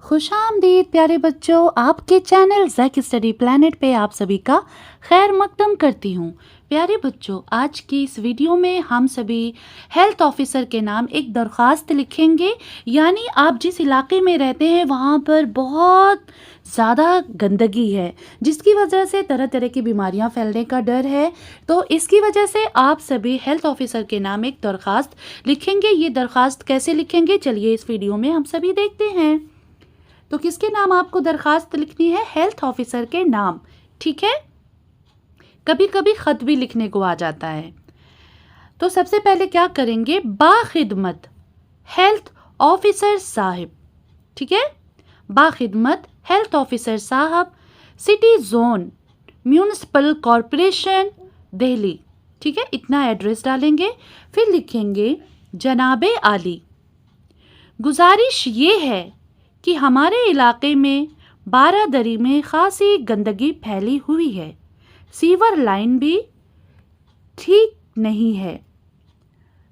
खुश आमदीद प्यारे बच्चों, आपके चैनल ज़ैक स्टडी प्लैनेट पे आप सभी का खैर मकदम करती हूँ। प्यारे बच्चों, आज की इस वीडियो में हम सभी हेल्थ ऑफिसर के नाम एक दरख्वास्त लिखेंगे। यानी आप जिस इलाके में रहते हैं वहाँ पर बहुत ज़्यादा गंदगी है, जिसकी वजह से तरह तरह की बीमारियाँ फैलने का डर है। तो इसकी वजह से आप सभी हेल्थ ऑफिसर के नाम एक दरख्वास्त लिखेंगे। ये दरख्वास्त कैसे लिखेंगे, चलिए इस वीडियो में हम सभी देखते हैं। तो किसके नाम आपको दरखास्त लिखनी है? हेल्थ ऑफिसर के नाम, ठीक है। कभी कभी खत भी लिखने को आ जाता है। तो सबसे पहले क्या करेंगे, बाखिदमत हेल्थ ऑफिसर साहब, ठीक है, बाखिदमत हेल्थ ऑफिसर साहब, city zone municipal corporation Delhi, ठीक है, इतना एड्रेस डालेंगे। फिर लिखेंगे जनाबे आली, गुजारिश ये है कि हमारे इलाके में बारादरी में खासी गंदगी फैली हुई है, सीवर लाइन भी ठीक नहीं है,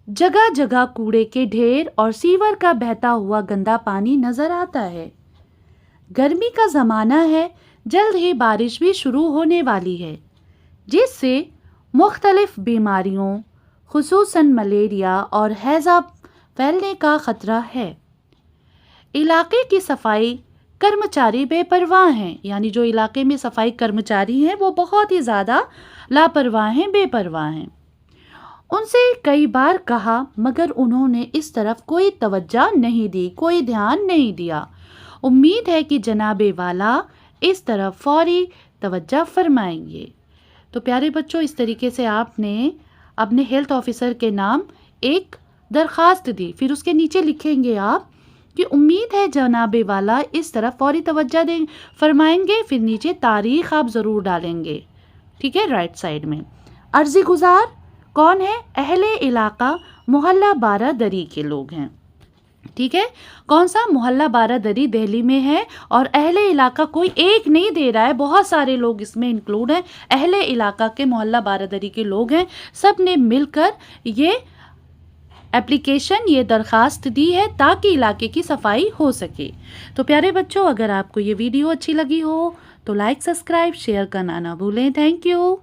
जगह जगह कूड़े के ढेर और सीवर का बहता हुआ गंदा पानी नज़र आता है। गर्मी का ज़माना है, जल्द ही बारिश भी शुरू होने वाली है, जिससे मुख्तलिफ बीमारियों खुसूसन मलेरिया और हैज़ा फैलने का ख़तरा है। इलाके की सफाई कर्मचारी बेपरवाह हैं, यानी जो इलाके में सफाई कर्मचारी हैं वो बहुत ही ज़्यादा लापरवाह हैं, बेपरवाह हैं। उनसे कई बार कहा मगर उन्होंने इस तरफ कोई तवज्जो नहीं दी, कोई ध्यान नहीं दिया। उम्मीद है कि जनाबे वाला इस तरफ फौरी तवज्जो फरमाएंगे। तो प्यारे बच्चों, इस तरीके से आपने अपने हेल्थ ऑफिसर के नाम एक दरख्वास्त दी। फिर उसके नीचे लिखेंगे आप कि उम्मीद है जनाबे वाला इस तरफ फौरी तवज्जो दें फरमाएंगे। फिर नीचे तारीख आप ज़रूर डालेंगे, ठीक है, राइट साइड में। अर्जी गुजार कौन है? अहले इलाका मोहल्ला बारादरी के लोग हैं, ठीक है। कौन सा? मोहल्ला बारादरी दिल्ली में है। और अहले इलाका कोई एक नहीं दे रहा है, बहुत सारे लोग इसमें इंक्लूड हैं। अहले इलाका के मोहल्ला बारादरी के लोग हैं, सब ने मिलकर ये एप्लीकेशन, ये दरख्वास्त दी है ताकि इलाके की सफाई हो सके। तो प्यारे बच्चों, अगर आपको ये वीडियो अच्छी लगी हो तो लाइक, सब्सक्राइब, शेयर करना ना भूलें। Thank you.